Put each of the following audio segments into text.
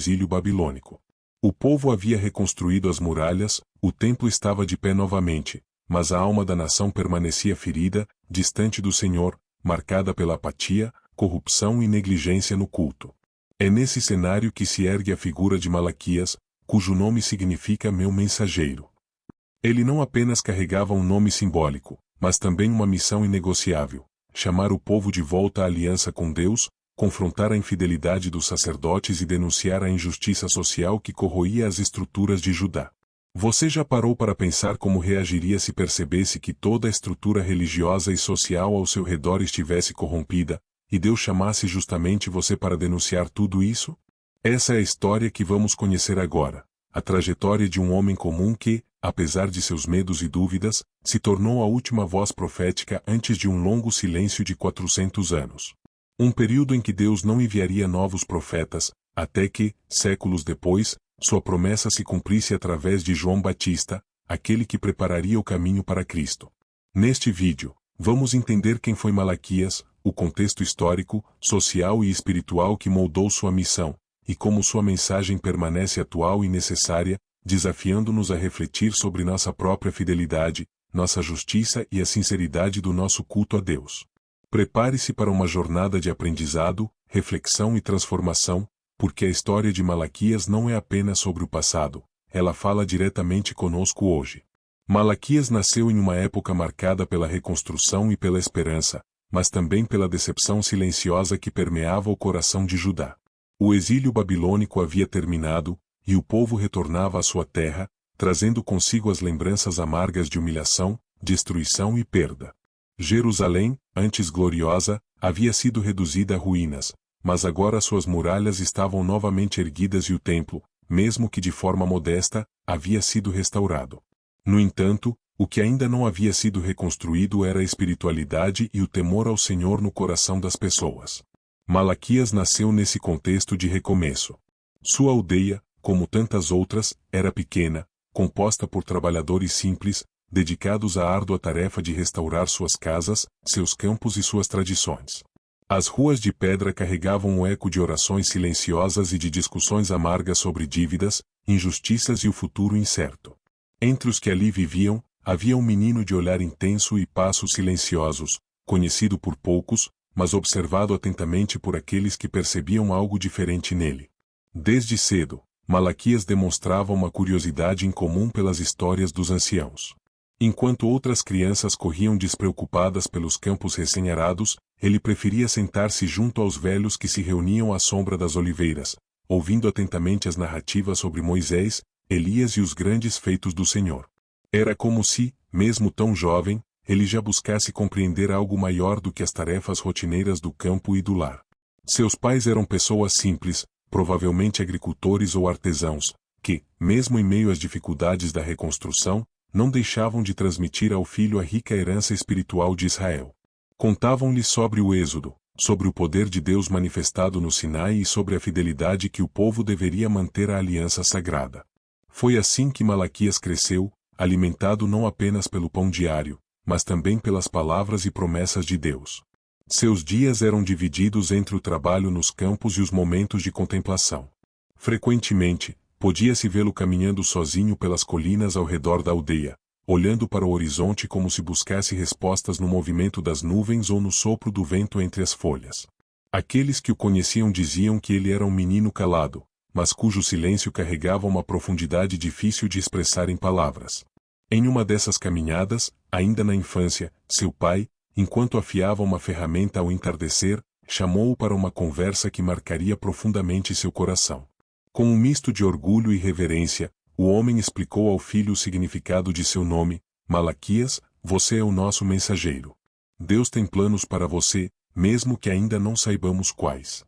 exílio babilônico. O povo havia reconstruído as muralhas, o templo estava de pé novamente, mas a alma da nação permanecia ferida, distante do Senhor, marcada pela apatia, corrupção e negligência no culto. É nesse cenário que se ergue a figura de Malaquias, cujo nome significa meu mensageiro. Ele não apenas carregava um nome simbólico, mas também uma missão inegociável: chamar o povo de volta à aliança com Deus, confrontar a infidelidade dos sacerdotes e denunciar a injustiça social que corroía as estruturas de Judá. Você já parou para pensar como reagiria se percebesse que toda a estrutura religiosa e social ao seu redor estivesse corrompida, e Deus chamasse justamente você para denunciar tudo isso? Essa é a história que vamos conhecer agora, a trajetória de um homem comum que, apesar de seus medos e dúvidas, se tornou a última voz profética antes de um longo silêncio de 400 anos. Um período em que Deus não enviaria novos profetas, até que, séculos depois, sua promessa se cumprisse através de João Batista, aquele que prepararia o caminho para Cristo. Neste vídeo, vamos entender quem foi Malaquias, o contexto histórico, social e espiritual que moldou sua missão, e como sua mensagem permanece atual e necessária, desafiando-nos a refletir sobre nossa própria fidelidade, nossa justiça e a sinceridade do nosso culto a Deus. Prepare-se para uma jornada de aprendizado, reflexão e transformação, porque a história de Malaquias não é apenas sobre o passado, ela fala diretamente conosco hoje. Malaquias nasceu em uma época marcada pela reconstrução e pela esperança, mas também pela decepção silenciosa que permeava o coração de Judá. O exílio babilônico havia terminado, e o povo retornava à sua terra, trazendo consigo as lembranças amargas de humilhação, destruição e perda. Jerusalém, antes gloriosa, havia sido reduzida a ruínas, mas agora suas muralhas estavam novamente erguidas e o templo, mesmo que de forma modesta, havia sido restaurado. No entanto, o que ainda não havia sido reconstruído era a espiritualidade e o temor ao Senhor no coração das pessoas. Malaquias nasceu nesse contexto de recomeço. Sua aldeia, como tantas outras, era pequena, composta por trabalhadores simples, dedicados à árdua tarefa de restaurar suas casas, seus campos e suas tradições. As ruas de pedra carregavam o eco de orações silenciosas e de discussões amargas sobre dívidas, injustiças e o futuro incerto. Entre os que ali viviam, havia um menino de olhar intenso e passos silenciosos, conhecido por poucos, mas observado atentamente por aqueles que percebiam algo diferente nele. Desde cedo, Malaquias demonstrava uma curiosidade incomum pelas histórias dos anciãos. Enquanto outras crianças corriam despreocupadas pelos campos recém-arados, ele preferia sentar-se junto aos velhos que se reuniam à sombra das oliveiras, ouvindo atentamente as narrativas sobre Moisés, Elias e os grandes feitos do Senhor. Era como se, mesmo tão jovem, ele já buscasse compreender algo maior do que as tarefas rotineiras do campo e do lar. Seus pais eram pessoas simples, provavelmente agricultores ou artesãos, que, mesmo em meio às dificuldades da reconstrução, não deixavam de transmitir ao filho a rica herança espiritual de Israel. Contavam-lhe sobre o Êxodo, sobre o poder de Deus manifestado no Sinai e sobre a fidelidade que o povo deveria manter à aliança sagrada. Foi assim que Malaquias cresceu, alimentado não apenas pelo pão diário, mas também pelas palavras e promessas de Deus. Seus dias eram divididos entre o trabalho nos campos e os momentos de contemplação. Frequentemente, podia-se vê-lo caminhando sozinho pelas colinas ao redor da aldeia, olhando para o horizonte como se buscasse respostas no movimento das nuvens ou no sopro do vento entre as folhas. Aqueles que o conheciam diziam que ele era um menino calado, mas cujo silêncio carregava uma profundidade difícil de expressar em palavras. Em uma dessas caminhadas, ainda na infância, seu pai, enquanto afiava uma ferramenta ao entardecer, chamou-o para uma conversa que marcaria profundamente seu coração. Com um misto de orgulho e reverência, o homem explicou ao filho o significado de seu nome: Malaquias, você é o nosso mensageiro. Deus tem planos para você, mesmo que ainda não saibamos quais.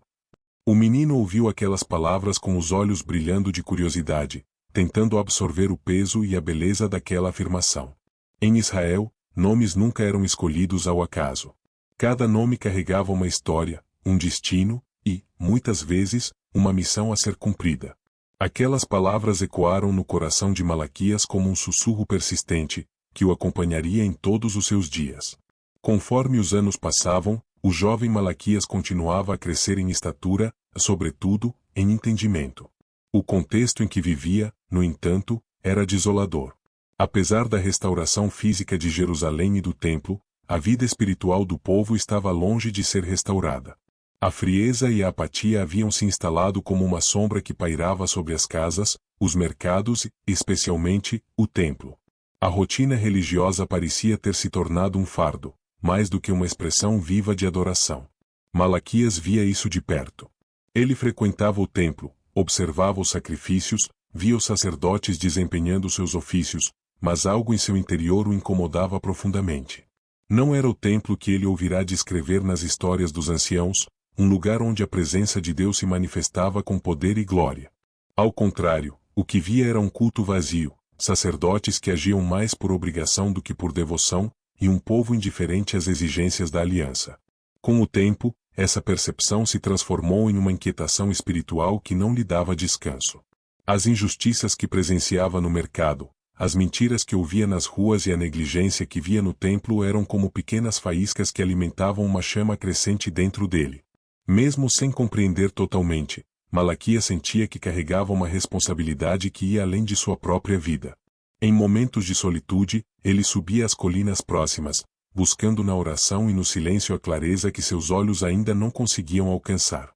O menino ouviu aquelas palavras com os olhos brilhando de curiosidade, tentando absorver o peso e a beleza daquela afirmação. Em Israel, nomes nunca eram escolhidos ao acaso. Cada nome carregava uma história, um destino e, muitas vezes, uma missão a ser cumprida. Aquelas palavras ecoaram no coração de Malaquias como um sussurro persistente, que o acompanharia em todos os seus dias. Conforme os anos passavam, o jovem Malaquias continuava a crescer em estatura, sobretudo, em entendimento. O contexto em que vivia, no entanto, era desolador. Apesar da restauração física de Jerusalém e do templo, a vida espiritual do povo estava longe de ser restaurada. A frieza e a apatia haviam se instalado como uma sombra que pairava sobre as casas, os mercados e, especialmente, o templo. A rotina religiosa parecia ter se tornado um fardo, mais do que uma expressão viva de adoração. Malaquias via isso de perto. Ele frequentava o templo, observava os sacrifícios, via os sacerdotes desempenhando seus ofícios, mas algo em seu interior o incomodava profundamente. Não era o templo que ele ouvirá descrever nas histórias dos anciãos, um lugar onde a presença de Deus se manifestava com poder e glória. Ao contrário, o que via era um culto vazio, sacerdotes que agiam mais por obrigação do que por devoção, e um povo indiferente às exigências da aliança. Com o tempo, essa percepção se transformou em uma inquietação espiritual que não lhe dava descanso. As injustiças que presenciava no mercado, as mentiras que ouvia nas ruas e a negligência que via no templo eram como pequenas faíscas que alimentavam uma chama crescente dentro dele. Mesmo sem compreender totalmente, Malaquias sentia que carregava uma responsabilidade que ia além de sua própria vida. Em momentos de solitude, ele subia as colinas próximas, buscando na oração e no silêncio a clareza que seus olhos ainda não conseguiam alcançar.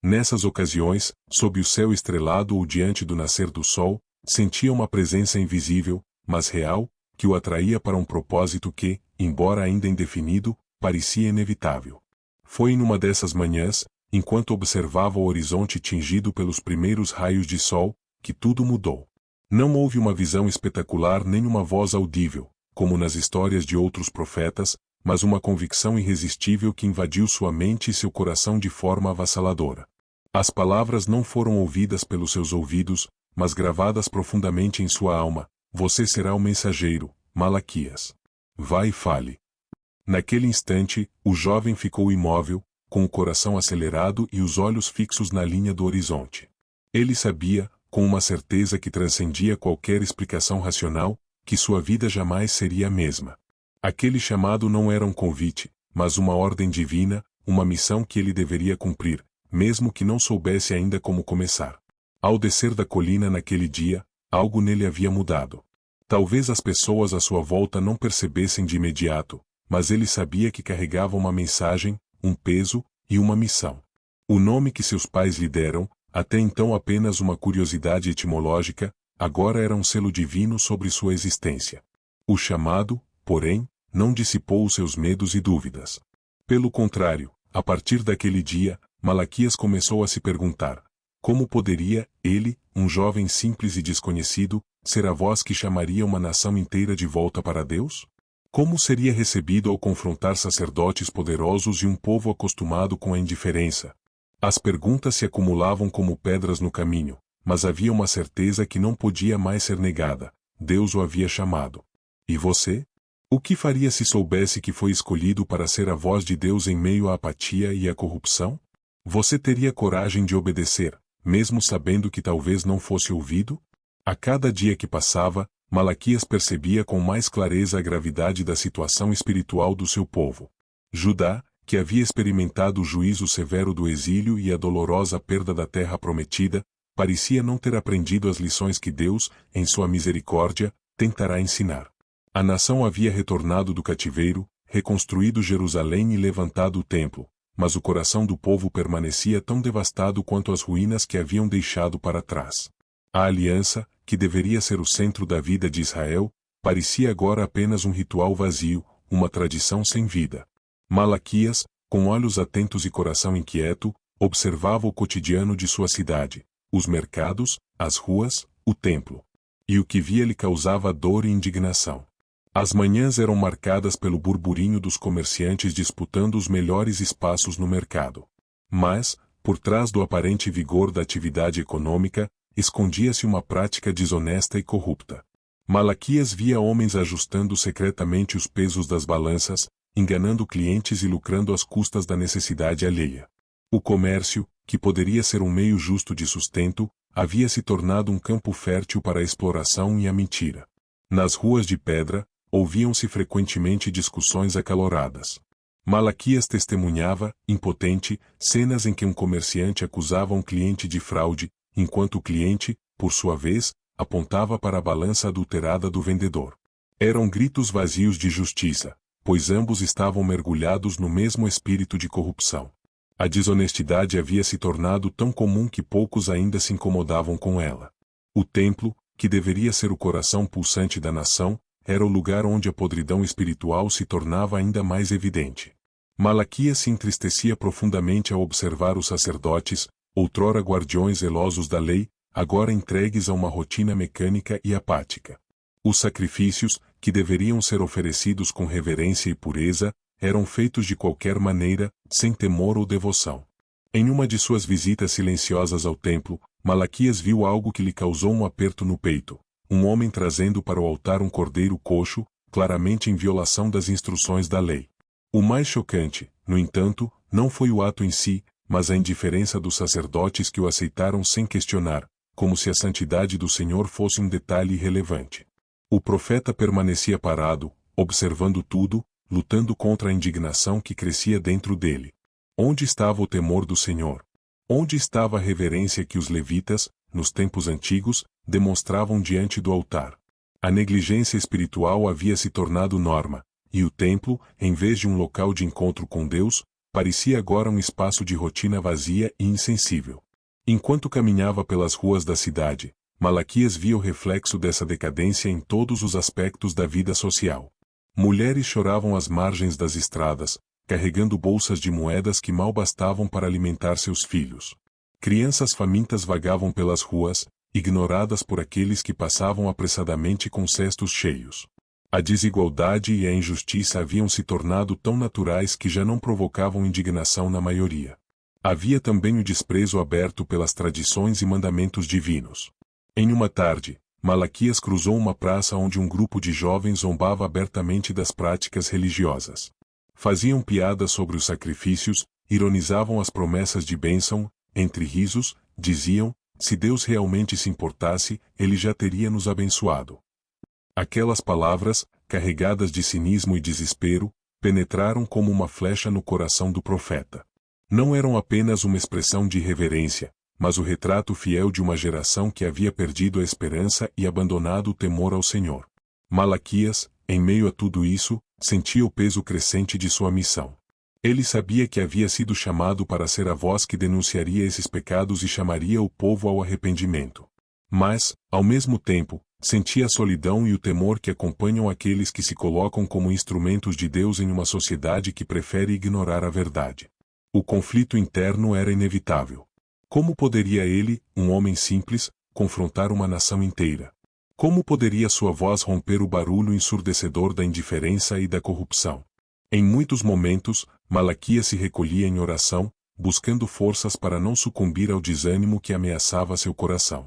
Nessas ocasiões, sob o céu estrelado ou diante do nascer do sol, sentia uma presença invisível, mas real, que o atraía para um propósito que, embora ainda indefinido, parecia inevitável. Foi numa dessas manhãs, enquanto observava o horizonte tingido pelos primeiros raios de sol, que tudo mudou. Não houve uma visão espetacular nem uma voz audível, como nas histórias de outros profetas, mas uma convicção irresistível que invadiu sua mente e seu coração de forma avassaladora. As palavras não foram ouvidas pelos seus ouvidos, mas gravadas profundamente em sua alma: você será o mensageiro, Malaquias. Vá e fale. Naquele instante, o jovem ficou imóvel, com o coração acelerado e os olhos fixos na linha do horizonte. Ele sabia, com uma certeza que transcendia qualquer explicação racional, que sua vida jamais seria a mesma. Aquele chamado não era um convite, mas uma ordem divina, uma missão que ele deveria cumprir, mesmo que não soubesse ainda como começar. Ao descer da colina naquele dia, algo nele havia mudado. Talvez as pessoas à sua volta não percebessem de imediato, mas ele sabia que carregava uma mensagem, um peso e uma missão. O nome que seus pais lhe deram, até então apenas uma curiosidade etimológica, agora era um selo divino sobre sua existência. O chamado, porém, não dissipou os seus medos e dúvidas. Pelo contrário, a partir daquele dia, Malaquias começou a se perguntar: como poderia ele, um jovem simples e desconhecido, ser a voz que chamaria uma nação inteira de volta para Deus? Como seria recebido ao confrontar sacerdotes poderosos e um povo acostumado com a indiferença? As perguntas se acumulavam como pedras no caminho, mas havia uma certeza que não podia mais ser negada: Deus o havia chamado. E você? O que faria se soubesse que foi escolhido para ser a voz de Deus em meio à apatia e à corrupção? Você teria coragem de obedecer, mesmo sabendo que talvez não fosse ouvido? A cada dia que passava, Malaquias percebia com mais clareza a gravidade da situação espiritual do seu povo. Judá, que havia experimentado o juízo severo do exílio e a dolorosa perda da terra prometida, parecia não ter aprendido as lições que Deus, em sua misericórdia, tentará ensinar. A nação havia retornado do cativeiro, reconstruído Jerusalém e levantado o templo, mas o coração do povo permanecia tão devastado quanto as ruínas que haviam deixado para trás. A aliança, que deveria ser o centro da vida de Israel, parecia agora apenas um ritual vazio, uma tradição sem vida. Malaquias, com olhos atentos e coração inquieto, observava o cotidiano de sua cidade, os mercados, as ruas, o templo. E o que via lhe causava dor e indignação. As manhãs eram marcadas pelo burburinho dos comerciantes disputando os melhores espaços no mercado. Mas, por trás do aparente vigor da atividade econômica, escondia-se uma prática desonesta e corrupta. Malaquias via homens ajustando secretamente os pesos das balanças, enganando clientes e lucrando às custas da necessidade alheia. O comércio, que poderia ser um meio justo de sustento, havia se tornado um campo fértil para a exploração e a mentira. Nas ruas de pedra, ouviam-se frequentemente discussões acaloradas. Malaquias testemunhava, impotente, cenas em que um comerciante acusava um cliente de fraude, enquanto o cliente, por sua vez, apontava para a balança adulterada do vendedor. Eram gritos vazios de justiça, pois ambos estavam mergulhados no mesmo espírito de corrupção. A desonestidade havia se tornado tão comum que poucos ainda se incomodavam com ela. O templo, que deveria ser o coração pulsante da nação, era o lugar onde a podridão espiritual se tornava ainda mais evidente. Malaquias se entristecia profundamente ao observar os sacerdotes, outrora guardiões zelosos da lei, agora entregues a uma rotina mecânica e apática. Os sacrifícios, que deveriam ser oferecidos com reverência e pureza, eram feitos de qualquer maneira, sem temor ou devoção. Em uma de suas visitas silenciosas ao templo, Malaquias viu algo que lhe causou um aperto no peito: um homem trazendo para o altar um cordeiro coxo, claramente em violação das instruções da lei. O mais chocante, no entanto, não foi o ato em si, mas a indiferença dos sacerdotes que o aceitaram sem questionar, como se a santidade do Senhor fosse um detalhe irrelevante. O profeta permanecia parado, observando tudo, lutando contra a indignação que crescia dentro dele. Onde estava o temor do Senhor? Onde estava a reverência que os levitas, nos tempos antigos, demonstravam diante do altar? A negligência espiritual havia se tornado norma, e o templo, em vez de um local de encontro com Deus, parecia agora um espaço de rotina vazia e insensível. Enquanto caminhava pelas ruas da cidade, Malaquias via o reflexo dessa decadência em todos os aspectos da vida social. Mulheres choravam às margens das estradas, carregando bolsas de moedas que mal bastavam para alimentar seus filhos. Crianças famintas vagavam pelas ruas, ignoradas por aqueles que passavam apressadamente com cestos cheios. A desigualdade e a injustiça haviam se tornado tão naturais que já não provocavam indignação na maioria. Havia também o desprezo aberto pelas tradições e mandamentos divinos. Em uma tarde, Malaquias cruzou uma praça onde um grupo de jovens zombava abertamente das práticas religiosas. Faziam piadas sobre os sacrifícios, ironizavam as promessas de bênção, entre risos, diziam: se Deus realmente se importasse, ele já teria nos abençoado. Aquelas palavras, carregadas de cinismo e desespero, penetraram como uma flecha no coração do profeta. Não eram apenas uma expressão de reverência, mas o retrato fiel de uma geração que havia perdido a esperança e abandonado o temor ao Senhor. Malaquias, em meio a tudo isso, sentia o peso crescente de sua missão. Ele sabia que havia sido chamado para ser a voz que denunciaria esses pecados e chamaria o povo ao arrependimento. Mas, ao mesmo tempo, sentia a solidão e o temor que acompanham aqueles que se colocam como instrumentos de Deus em uma sociedade que prefere ignorar a verdade. O conflito interno era inevitável. Como poderia ele, um homem simples, confrontar uma nação inteira? Como poderia sua voz romper o barulho ensurdecedor da indiferença e da corrupção? Em muitos momentos, Malaquias se recolhia em oração, buscando forças para não sucumbir ao desânimo que ameaçava seu coração.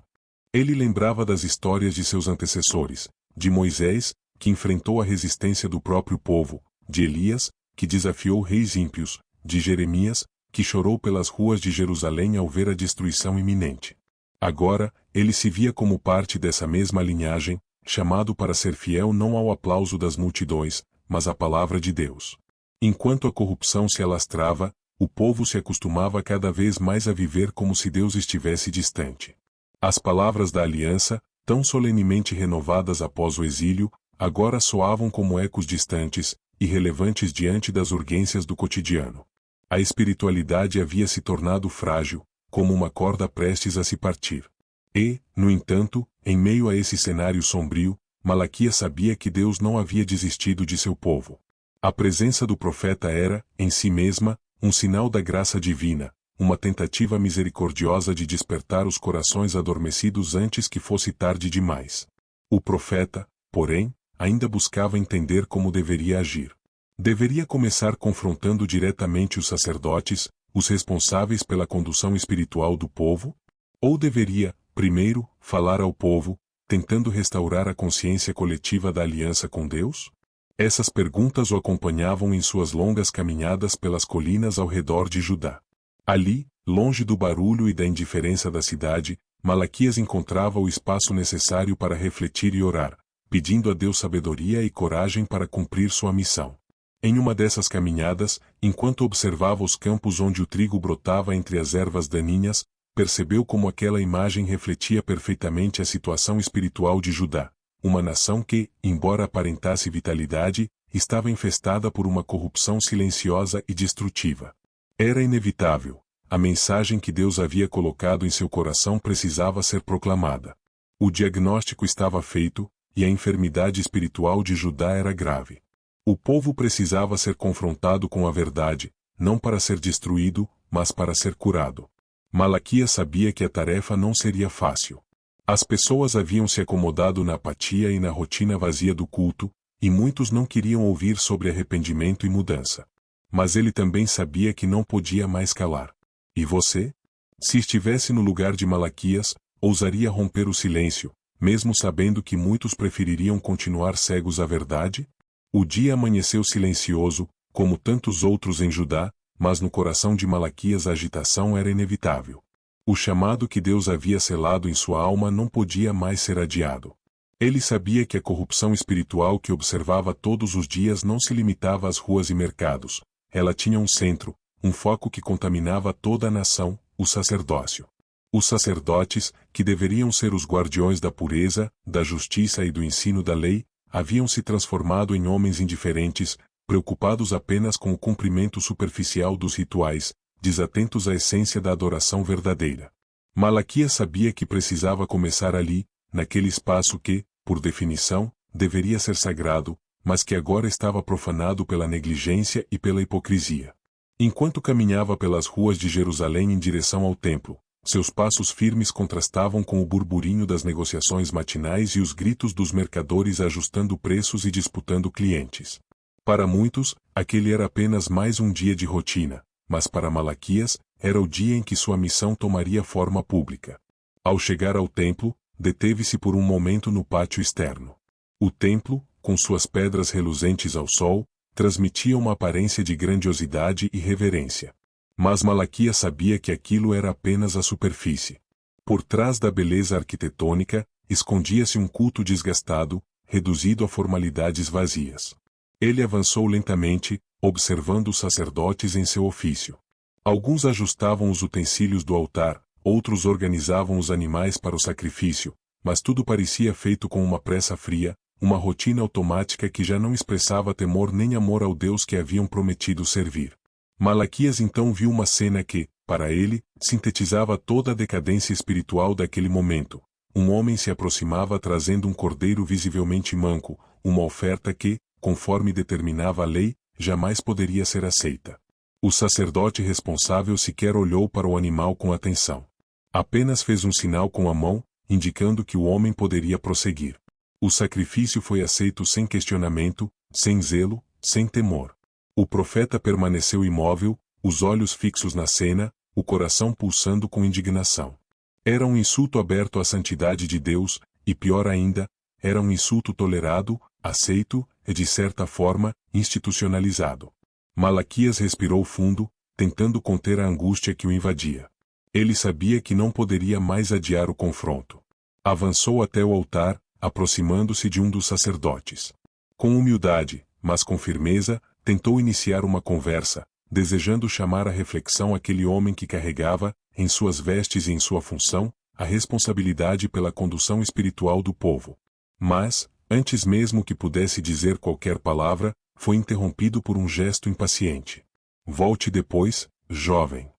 Ele lembrava das histórias de seus antecessores, de Moisés, que enfrentou a resistência do próprio povo, de Elias, que desafiou reis ímpios, de Jeremias, que chorou pelas ruas de Jerusalém ao ver a destruição iminente. Agora, ele se via como parte dessa mesma linhagem, chamado para ser fiel não ao aplauso das multidões, mas à palavra de Deus. Enquanto a corrupção se alastrava, o povo se acostumava cada vez mais a viver como se Deus estivesse distante. As palavras da aliança, tão solenemente renovadas após o exílio, agora soavam como ecos distantes, irrelevantes diante das urgências do cotidiano. A espiritualidade havia se tornado frágil, como uma corda prestes a se partir. E, no entanto, em meio a esse cenário sombrio, Malaquias sabia que Deus não havia desistido de seu povo. A presença do profeta era, em si mesma, um sinal da graça divina, uma tentativa misericordiosa de despertar os corações adormecidos antes que fosse tarde demais. O profeta, porém, ainda buscava entender como deveria agir. Deveria começar confrontando diretamente os sacerdotes, os responsáveis pela condução espiritual do povo? Ou deveria, primeiro, falar ao povo, tentando restaurar a consciência coletiva da aliança com Deus? Essas perguntas o acompanhavam em suas longas caminhadas pelas colinas ao redor de Judá. Ali, longe do barulho e da indiferença da cidade, Malaquias encontrava o espaço necessário para refletir e orar, pedindo a Deus sabedoria e coragem para cumprir sua missão. Em uma dessas caminhadas, enquanto observava os campos onde o trigo brotava entre as ervas daninhas, percebeu como aquela imagem refletia perfeitamente a situação espiritual de Judá, uma nação que, embora aparentasse vitalidade, estava infestada por uma corrupção silenciosa e destrutiva. Era inevitável. A mensagem que Deus havia colocado em seu coração precisava ser proclamada. O diagnóstico estava feito, e a enfermidade espiritual de Judá era grave. O povo precisava ser confrontado com a verdade, não para ser destruído, mas para ser curado. Malaquias sabia que a tarefa não seria fácil. As pessoas haviam se acomodado na apatia e na rotina vazia do culto, e muitos não queriam ouvir sobre arrependimento e mudança. Mas ele também sabia que não podia mais calar. E você? Se estivesse no lugar de Malaquias, ousaria romper o silêncio, mesmo sabendo que muitos prefeririam continuar cegos à verdade? O dia amanheceu silencioso, como tantos outros em Judá, mas no coração de Malaquias a agitação era inevitável. O chamado que Deus havia selado em sua alma não podia mais ser adiado. Ele sabia que a corrupção espiritual que observava todos os dias não se limitava às ruas e mercados. Ela tinha um centro, um foco que contaminava toda a nação, o sacerdócio. Os sacerdotes, que deveriam ser os guardiões da pureza, da justiça e do ensino da lei, haviam se transformado em homens indiferentes, preocupados apenas com o cumprimento superficial dos rituais, desatentos à essência da adoração verdadeira. Malaquias sabia que precisava começar ali, naquele espaço que, por definição, deveria ser sagrado, mas que agora estava profanado pela negligência e pela hipocrisia. Enquanto caminhava pelas ruas de Jerusalém em direção ao templo, seus passos firmes contrastavam com o burburinho das negociações matinais e os gritos dos mercadores ajustando preços e disputando clientes. Para muitos, aquele era apenas mais um dia de rotina, mas para Malaquias, era o dia em que sua missão tomaria forma pública. Ao chegar ao templo, deteve-se por um momento no pátio externo. O templo, com suas pedras reluzentes ao sol, transmitia uma aparência de grandiosidade e reverência. Mas Malaquias sabia que aquilo era apenas a superfície. Por trás da beleza arquitetônica, escondia-se um culto desgastado, reduzido a formalidades vazias. Ele avançou lentamente, observando os sacerdotes em seu ofício. Alguns ajustavam os utensílios do altar, outros organizavam os animais para o sacrifício, mas tudo parecia feito com uma pressa fria, uma rotina automática que já não expressava temor nem amor ao Deus que haviam prometido servir. Malaquias então viu uma cena que, para ele, sintetizava toda a decadência espiritual daquele momento. Um homem se aproximava trazendo um cordeiro visivelmente manco, uma oferta que, conforme determinava a lei, jamais poderia ser aceita. O sacerdote responsável sequer olhou para o animal com atenção. Apenas fez um sinal com a mão, indicando que o homem poderia prosseguir. O sacrifício foi aceito sem questionamento, sem zelo, sem temor. O profeta permaneceu imóvel, os olhos fixos na cena, o coração pulsando com indignação. Era um insulto aberto à santidade de Deus, e pior ainda, era um insulto tolerado, aceito, e de certa forma, institucionalizado. Malaquias respirou fundo, tentando conter a angústia que o invadia. Ele sabia que não poderia mais adiar o confronto. Avançou até o altar, aproximando-se de um dos sacerdotes. Com humildade, mas com firmeza, tentou iniciar uma conversa, desejando chamar à reflexão aquele homem que carregava, em suas vestes e em sua função, a responsabilidade pela condução espiritual do povo. Mas, antes mesmo que pudesse dizer qualquer palavra, foi interrompido por um gesto impaciente. Volte depois, jovem.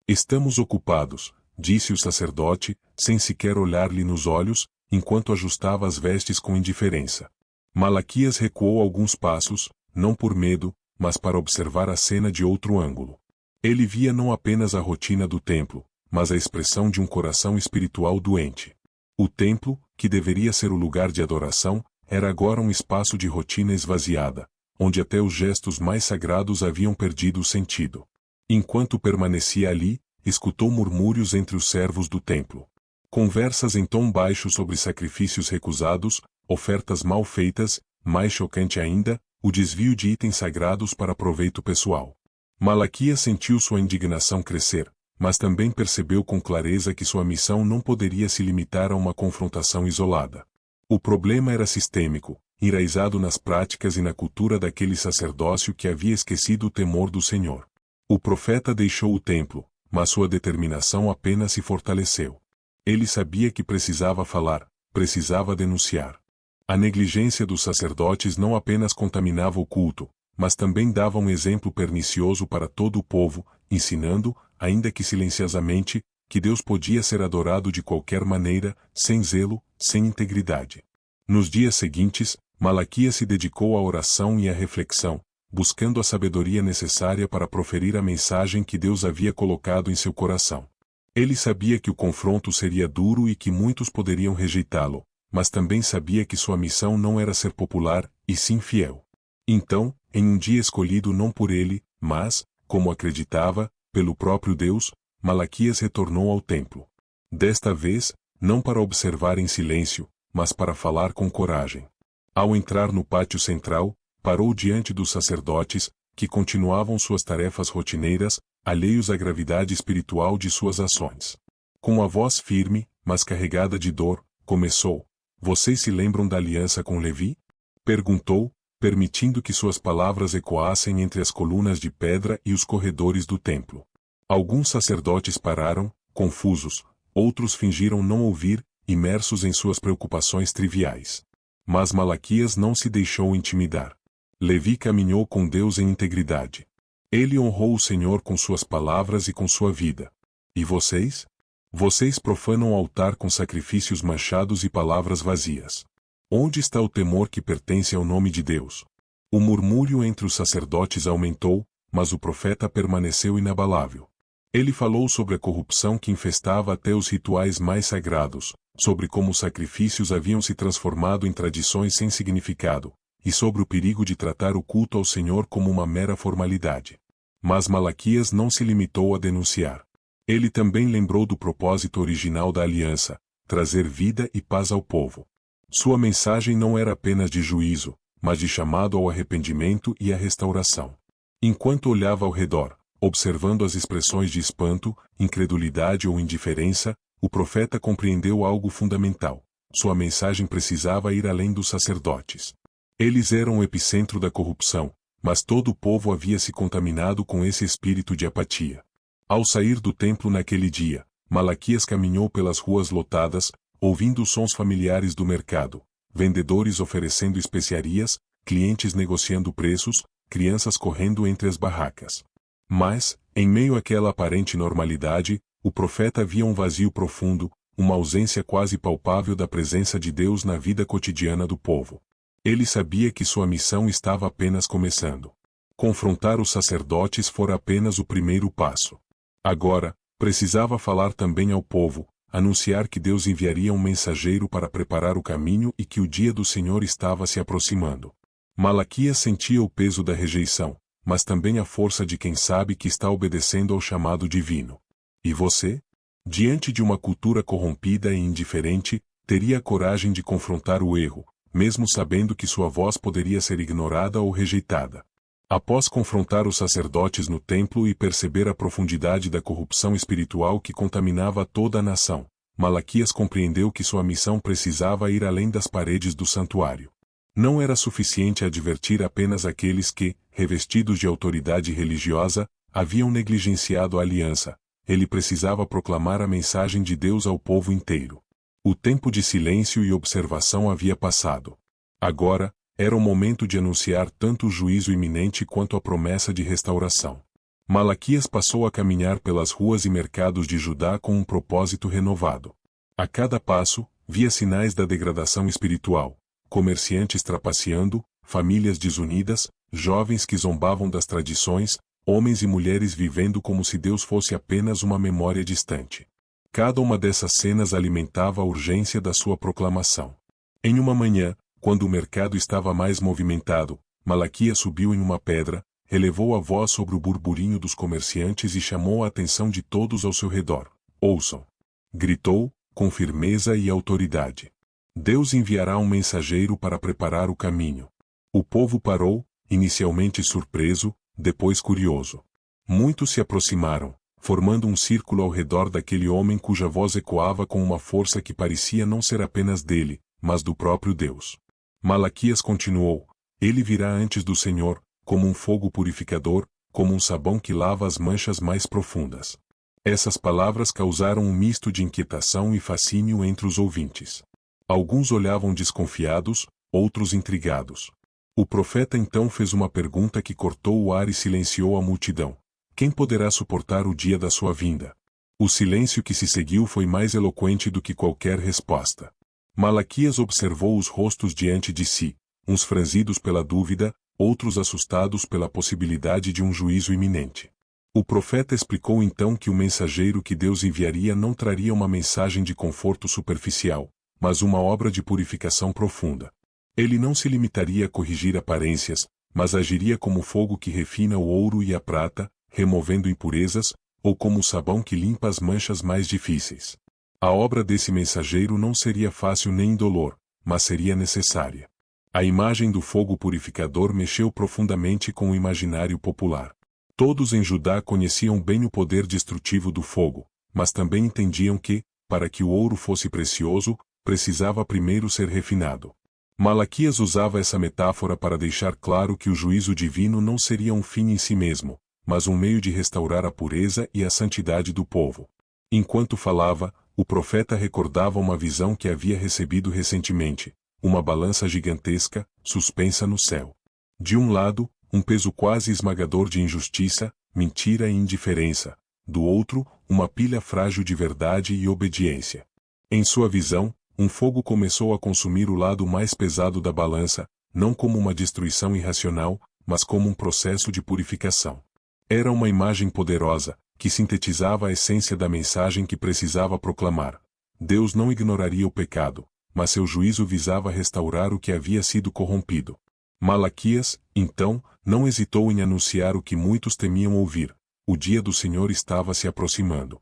Estamos ocupados, disse o sacerdote, sem sequer olhar-lhe nos olhos, enquanto ajustava as vestes com indiferença. Malaquias recuou alguns passos, não por medo, mas para observar a cena de outro ângulo. Ele via não apenas a rotina do templo, mas a expressão de um coração espiritual doente. O templo, que deveria ser o lugar de adoração, era agora um espaço de rotina esvaziada, onde até os gestos mais sagrados haviam perdido o sentido. Enquanto permanecia ali, escutou murmúrios entre os servos do templo. Conversas em tom baixo sobre sacrifícios recusados, ofertas mal feitas, mais chocante ainda, o desvio de itens sagrados para proveito pessoal. Malaquias sentiu sua indignação crescer, mas também percebeu com clareza que sua missão não poderia se limitar a uma confrontação isolada. O problema era sistêmico, enraizado nas práticas e na cultura daquele sacerdócio que havia esquecido o temor do Senhor. O profeta deixou o templo, mas sua determinação apenas se fortaleceu. Ele sabia que precisava falar, precisava denunciar. A negligência dos sacerdotes não apenas contaminava o culto, mas também dava um exemplo pernicioso para todo o povo, ensinando, ainda que silenciosamente, que Deus podia ser adorado de qualquer maneira, sem zelo, sem integridade. Nos dias seguintes, Malaquias se dedicou à oração e à reflexão, buscando a sabedoria necessária para proferir a mensagem que Deus havia colocado em seu coração. Ele sabia que o confronto seria duro e que muitos poderiam rejeitá-lo, mas também sabia que sua missão não era ser popular, e sim fiel. Então, em um dia escolhido não por ele, mas, como acreditava, pelo próprio Deus, Malaquias retornou ao templo. Desta vez, não para observar em silêncio, mas para falar com coragem. Ao entrar no pátio central, parou diante dos sacerdotes, que continuavam suas tarefas rotineiras, alheios à gravidade espiritual de suas ações. Com a voz firme, mas carregada de dor, começou: "Vocês se lembram da aliança com Levi?" Perguntou, permitindo que suas palavras ecoassem entre as colunas de pedra e os corredores do templo. Alguns sacerdotes pararam, confusos, outros fingiram não ouvir, imersos em suas preocupações triviais. Mas Malaquias não se deixou intimidar. Levi caminhou com Deus em integridade. Ele honrou o Senhor com suas palavras e com sua vida. E vocês? Vocês profanam o altar com sacrifícios manchados e palavras vazias. Onde está o temor que pertence ao nome de Deus? O murmúrio entre os sacerdotes aumentou, mas o profeta permaneceu inabalável. Ele falou sobre a corrupção que infestava até os rituais mais sagrados, sobre como os sacrifícios haviam se transformado em tradições sem significado, e sobre o perigo de tratar o culto ao Senhor como uma mera formalidade. Mas Malaquias não se limitou a denunciar. Ele também lembrou do propósito original da aliança: trazer vida e paz ao povo. Sua mensagem não era apenas de juízo, mas de chamado ao arrependimento e à restauração. Enquanto olhava ao redor, observando as expressões de espanto, incredulidade ou indiferença, o profeta compreendeu algo fundamental: sua mensagem precisava ir além dos sacerdotes. Eles eram o epicentro da corrupção, mas todo o povo havia se contaminado com esse espírito de apatia. Ao sair do templo naquele dia, Malaquias caminhou pelas ruas lotadas, ouvindo os sons familiares do mercado: vendedores oferecendo especiarias, clientes negociando preços, crianças correndo entre as barracas. Mas, em meio àquela aparente normalidade, o profeta via um vazio profundo, uma ausência quase palpável da presença de Deus na vida cotidiana do povo. Ele sabia que sua missão estava apenas começando. Confrontar os sacerdotes fora apenas o primeiro passo. Agora, precisava falar também ao povo, anunciar que Deus enviaria um mensageiro para preparar o caminho e que o dia do Senhor estava se aproximando. Malaquias sentia o peso da rejeição, mas também a força de quem sabe que está obedecendo ao chamado divino. E você? Diante de uma cultura corrompida e indiferente, teria a coragem de confrontar o erro, mesmo sabendo que sua voz poderia ser ignorada ou rejeitada. Após confrontar os sacerdotes no templo e perceber a profundidade da corrupção espiritual que contaminava toda a nação, Malaquias compreendeu que sua missão precisava ir além das paredes do santuário. Não era suficiente advertir apenas aqueles que, revestidos de autoridade religiosa, haviam negligenciado a aliança. Ele precisava proclamar a mensagem de Deus ao povo inteiro. O tempo de silêncio e observação havia passado. Agora, era o momento de anunciar tanto o juízo iminente quanto a promessa de restauração. Malaquias passou a caminhar pelas ruas e mercados de Judá com um propósito renovado. A cada passo, via sinais da degradação espiritual: comerciantes trapaceando, famílias desunidas, jovens que zombavam das tradições, homens e mulheres vivendo como se Deus fosse apenas uma memória distante. Cada uma dessas cenas alimentava a urgência da sua proclamação. Em uma manhã, quando o mercado estava mais movimentado, Malaquias subiu em uma pedra, elevou a voz sobre o burburinho dos comerciantes e chamou a atenção de todos ao seu redor. "Ouçam!" gritou, com firmeza e autoridade. "Deus enviará um mensageiro para preparar o caminho." O povo parou, inicialmente surpreso, depois curioso. Muitos se aproximaram, formando um círculo ao redor daquele homem cuja voz ecoava com uma força que parecia não ser apenas dele, mas do próprio Deus. Malaquias continuou: "Ele virá antes do Senhor, como um fogo purificador, como um sabão que lava as manchas mais profundas." Essas palavras causaram um misto de inquietação e fascínio entre os ouvintes. Alguns olhavam desconfiados, outros intrigados. O profeta então fez uma pergunta que cortou o ar e silenciou a multidão. Quem poderá suportar o dia da sua vinda? O silêncio que se seguiu foi mais eloquente do que qualquer resposta. Malaquias observou os rostos diante de si, uns franzidos pela dúvida, outros assustados pela possibilidade de um juízo iminente. O profeta explicou então que o mensageiro que Deus enviaria não traria uma mensagem de conforto superficial, mas uma obra de purificação profunda. Ele não se limitaria a corrigir aparências, mas agiria como fogo que refina o ouro e a prata, removendo impurezas, ou como o sabão que limpa as manchas mais difíceis. A obra desse mensageiro não seria fácil nem indolor, mas seria necessária. A imagem do fogo purificador mexeu profundamente com o imaginário popular. Todos em Judá conheciam bem o poder destrutivo do fogo, mas também entendiam que, para que o ouro fosse precioso, precisava primeiro ser refinado. Malaquias usava essa metáfora para deixar claro que o juízo divino não seria um fim em si mesmo, mas um meio de restaurar a pureza e a santidade do povo. Enquanto falava, o profeta recordava uma visão que havia recebido recentemente, uma balança gigantesca, suspensa no céu. De um lado, um peso quase esmagador de injustiça, mentira e indiferença. Do outro, uma pilha frágil de verdade e obediência. Em sua visão, um fogo começou a consumir o lado mais pesado da balança, não como uma destruição irracional, mas como um processo de purificação. Era uma imagem poderosa, que sintetizava a essência da mensagem que precisava proclamar. Deus não ignoraria o pecado, mas seu juízo visava restaurar o que havia sido corrompido. Malaquias, então, não hesitou em anunciar o que muitos temiam ouvir: o dia do Senhor estava se aproximando.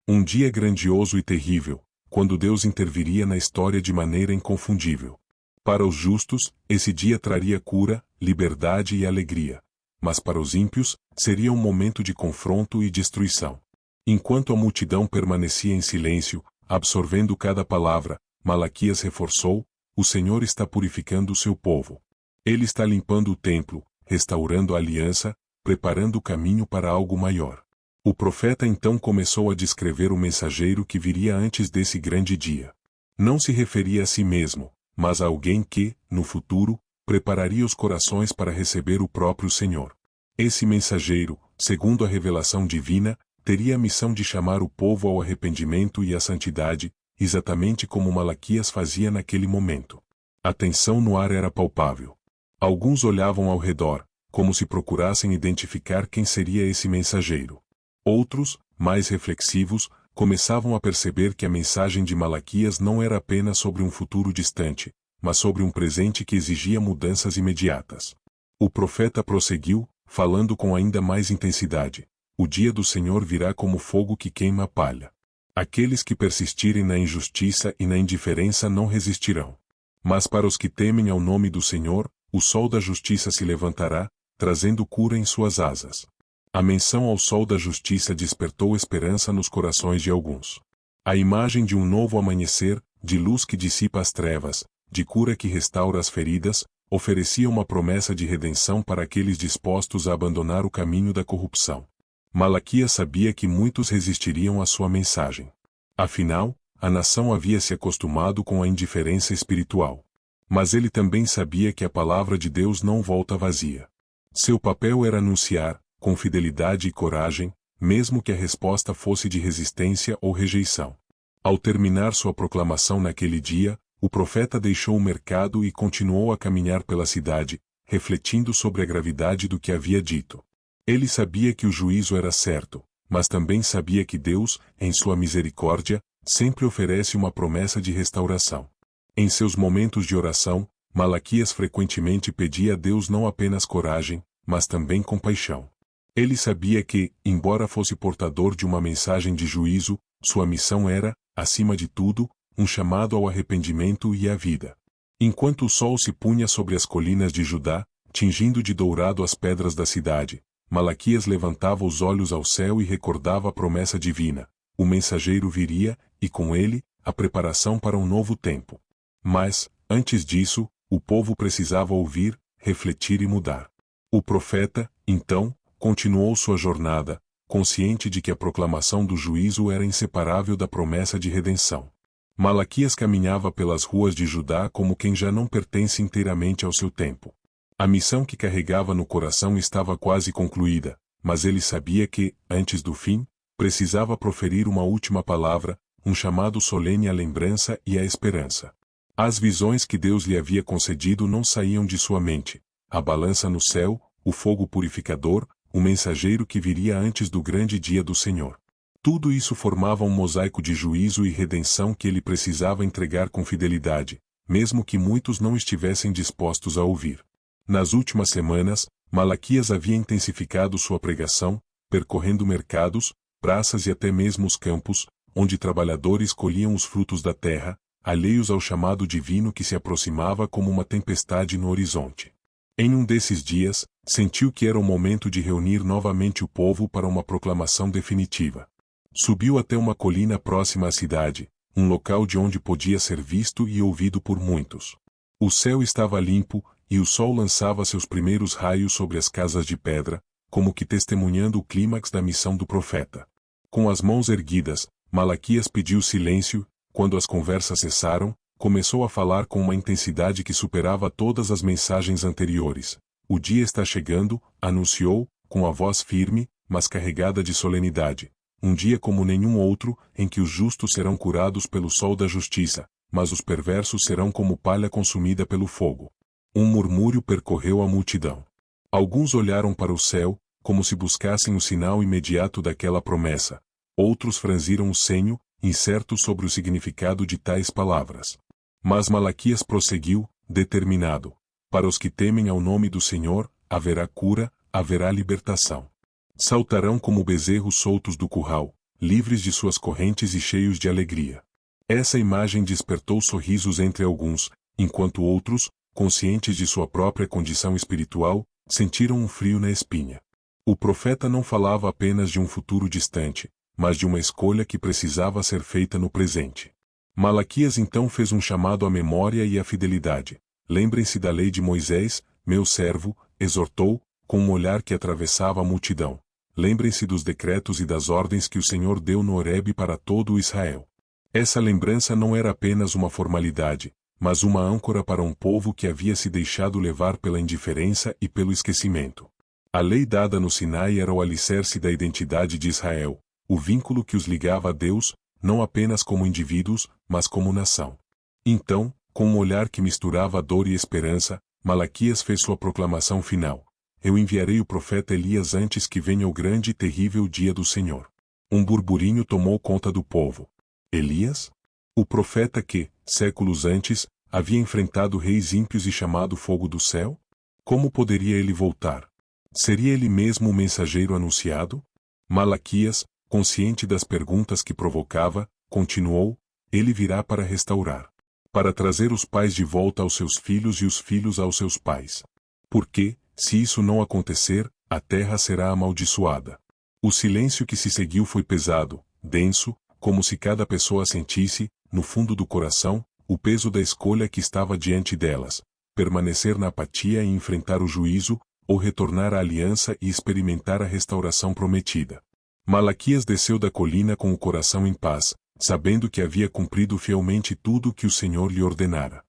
Um dia grandioso e terrível, quando Deus interviria na história de maneira inconfundível. Para os justos, esse dia traria cura, liberdade e alegria. Mas para os ímpios, seria um momento de confronto e destruição. Enquanto a multidão permanecia em silêncio, absorvendo cada palavra, Malaquias reforçou: o Senhor está purificando o seu povo. Ele está limpando o templo, restaurando a aliança, preparando o caminho para algo maior. O profeta então começou a descrever o mensageiro que viria antes desse grande dia. Não se referia a si mesmo, mas a alguém que, no futuro, prepararia os corações para receber o próprio Senhor. Esse mensageiro, segundo a revelação divina, teria a missão de chamar o povo ao arrependimento e à santidade, exatamente como Malaquias fazia naquele momento. A tensão no ar era palpável. Alguns olhavam ao redor, como se procurassem identificar quem seria esse mensageiro. Outros, mais reflexivos, começavam a perceber que a mensagem de Malaquias não era apenas sobre um futuro distante, mas sobre um presente que exigia mudanças imediatas. O profeta prosseguiu, falando com ainda mais intensidade: o dia do Senhor virá como fogo que queima a palha. Aqueles que persistirem na injustiça e na indiferença não resistirão. Mas para os que temem ao nome do Senhor, o sol da justiça se levantará, trazendo cura em suas asas. A menção ao sol da justiça despertou esperança nos corações de alguns. A imagem de um novo amanhecer, de luz que dissipa as trevas, de cura que restaura as feridas, oferecia uma promessa de redenção para aqueles dispostos a abandonar o caminho da corrupção. Malaquias sabia que muitos resistiriam à sua mensagem. Afinal, a nação havia se acostumado com a indiferença espiritual. Mas ele também sabia que a palavra de Deus não volta vazia. Seu papel era anunciar, com fidelidade e coragem, mesmo que a resposta fosse de resistência ou rejeição. Ao terminar sua proclamação naquele dia, o profeta deixou o mercado e continuou a caminhar pela cidade, refletindo sobre a gravidade do que havia dito. Ele sabia que o juízo era certo, mas também sabia que Deus, em sua misericórdia, sempre oferece uma promessa de restauração. Em seus momentos de oração, Malaquias frequentemente pedia a Deus não apenas coragem, mas também compaixão. Ele sabia que, embora fosse portador de uma mensagem de juízo, sua missão era, acima de tudo, um chamado ao arrependimento e à vida. Enquanto o sol se punha sobre as colinas de Judá, tingindo de dourado as pedras da cidade, Malaquias levantava os olhos ao céu e recordava a promessa divina: o mensageiro viria, e com ele, a preparação para um novo tempo. Mas, antes disso, o povo precisava ouvir, refletir e mudar. O profeta, então, continuou sua jornada, consciente de que a proclamação do juízo era inseparável da promessa de redenção. Malaquias caminhava pelas ruas de Judá como quem já não pertence inteiramente ao seu tempo. A missão que carregava no coração estava quase concluída, mas ele sabia que, antes do fim, precisava proferir uma última palavra, um chamado solene à lembrança e à esperança. As visões que Deus lhe havia concedido não saíam de sua mente: a balança no céu, o fogo purificador, o mensageiro que viria antes do grande dia do Senhor. Tudo isso formava um mosaico de juízo e redenção que ele precisava entregar com fidelidade, mesmo que muitos não estivessem dispostos a ouvir. Nas últimas semanas, Malaquias havia intensificado sua pregação, percorrendo mercados, praças e até mesmo os campos, onde trabalhadores colhiam os frutos da terra, alheios ao chamado divino que se aproximava como uma tempestade no horizonte. Em um desses dias, sentiu que era o momento de reunir novamente o povo para uma proclamação definitiva. Subiu até uma colina próxima à cidade, um local de onde podia ser visto e ouvido por muitos. O céu estava limpo, e o sol lançava seus primeiros raios sobre as casas de pedra, como que testemunhando o clímax da missão do profeta. Com as mãos erguidas, Malaquias pediu silêncio. Quando as conversas cessaram, começou a falar com uma intensidade que superava todas as mensagens anteriores. O dia está chegando, anunciou, com a voz firme, mas carregada de solenidade. Um dia como nenhum outro, em que os justos serão curados pelo sol da justiça, mas os perversos serão como palha consumida pelo fogo. Um murmúrio percorreu a multidão. Alguns olharam para o céu, como se buscassem o sinal imediato daquela promessa. Outros franziram o senho, incertos sobre o significado de tais palavras. Mas Malaquias prosseguiu, determinado: para os que temem ao nome do Senhor, haverá cura, haverá libertação. Saltarão como bezerros soltos do curral, livres de suas correntes e cheios de alegria. Essa imagem despertou sorrisos entre alguns, enquanto outros, conscientes de sua própria condição espiritual, sentiram um frio na espinha. O profeta não falava apenas de um futuro distante, mas de uma escolha que precisava ser feita no presente. Malaquias então fez um chamado à memória e à fidelidade. Lembrem-se da lei de Moisés, meu servo, exortou, com um olhar que atravessava a multidão. Lembrem-se dos decretos e das ordens que o Senhor deu no Horebe para todo o Israel. Essa lembrança não era apenas uma formalidade, mas uma âncora para um povo que havia se deixado levar pela indiferença e pelo esquecimento. A lei dada no Sinai era o alicerce da identidade de Israel, o vínculo que os ligava a Deus, não apenas como indivíduos, mas como nação. Então, com um olhar que misturava dor e esperança, Malaquias fez sua proclamação final: eu enviarei o profeta Elias antes que venha o grande e terrível dia do Senhor. Um burburinho tomou conta do povo. Elias? O profeta que, séculos antes, havia enfrentado reis ímpios e chamado fogo do céu? Como poderia ele voltar? Seria ele mesmo o mensageiro anunciado? Malaquias, consciente das perguntas que provocava, continuou: ele virá para restaurar. Para trazer os pais de volta aos seus filhos e os filhos aos seus pais. Porque, se isso não acontecer, a terra será amaldiçoada. O silêncio que se seguiu foi pesado, denso, como se cada pessoa sentisse, no fundo do coração, o peso da escolha que estava diante delas: permanecer na apatia e enfrentar o juízo, ou retornar à aliança e experimentar a restauração prometida. Malaquias desceu da colina com o coração em paz, sabendo que havia cumprido fielmente tudo o que o Senhor lhe ordenara.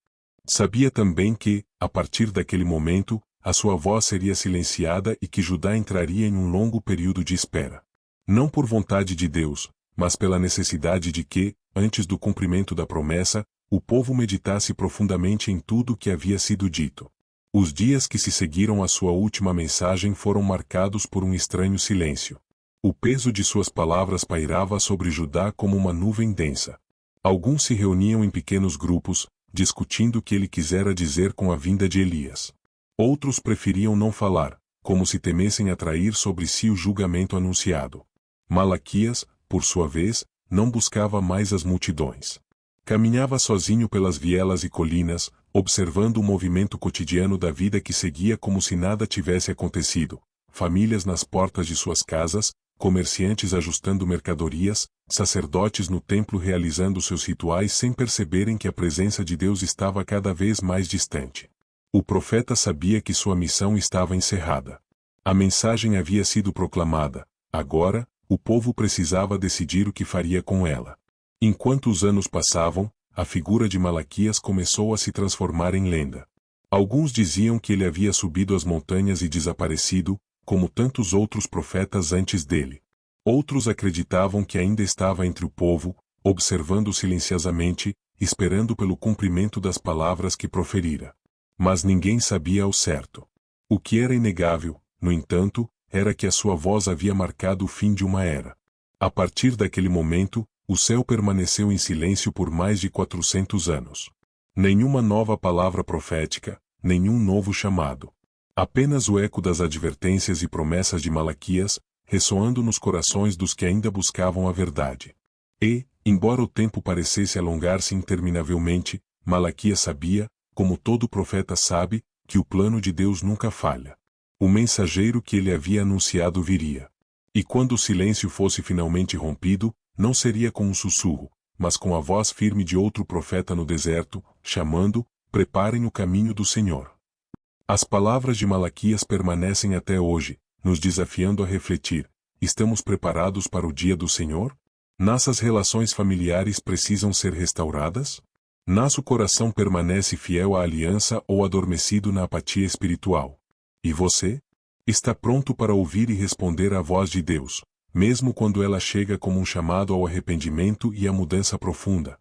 Sabia também que, a partir daquele momento, a sua voz seria silenciada e que Judá entraria em um longo período de espera. Não por vontade de Deus, mas pela necessidade de que, antes do cumprimento da promessa, o povo meditasse profundamente em tudo o que havia sido dito. Os dias que se seguiram à sua última mensagem foram marcados por um estranho silêncio. O peso de suas palavras pairava sobre Judá como uma nuvem densa. Alguns se reuniam em pequenos grupos, discutindo o que ele quisera dizer com a vinda de Elias. Outros preferiam não falar, como se temessem atrair sobre si o julgamento anunciado. Malaquias, por sua vez, não buscava mais as multidões. Caminhava sozinho pelas vielas e colinas, observando o movimento cotidiano da vida que seguia como se nada tivesse acontecido. Famílias nas portas de suas casas, comerciantes ajustando mercadorias, sacerdotes no templo realizando seus rituais sem perceberem que a presença de Deus estava cada vez mais distante. O profeta sabia que sua missão estava encerrada. A mensagem havia sido proclamada, Agora, o povo precisava decidir o que faria com ela. Enquanto os anos passavam, a figura de Malaquias começou a se transformar em lenda. Alguns diziam que ele havia subido as montanhas e desaparecido, como tantos outros profetas antes dele. Outros acreditavam que ainda estava entre o povo, observando silenciosamente, esperando pelo cumprimento das palavras que proferira. Mas ninguém sabia ao certo. O que era inegável, no entanto, era que a sua voz havia marcado o fim de uma era. A partir daquele momento, o céu permaneceu em silêncio por mais de 400 anos. Nenhuma nova palavra profética, nenhum novo chamado. Apenas o eco das advertências e promessas de Malaquias, ressoando nos corações dos que ainda buscavam a verdade. E, embora o tempo parecesse alongar-se interminavelmente, Malaquias sabia, como todo profeta sabe, que o plano de Deus nunca falha. O mensageiro que ele havia anunciado viria. E quando o silêncio fosse finalmente rompido, não seria com um sussurro, mas com a voz firme de outro profeta no deserto, chamando: preparem o caminho do Senhor. As palavras de Malaquias permanecem até hoje, nos desafiando a refletir: estamos preparados para o dia do Senhor? Nossas relações familiares precisam ser restauradas? Nosso coração permanece fiel à aliança ou adormecido na apatia espiritual? E você? Está pronto para ouvir e responder à voz de Deus, mesmo quando ela chega como um chamado ao arrependimento e à mudança profunda?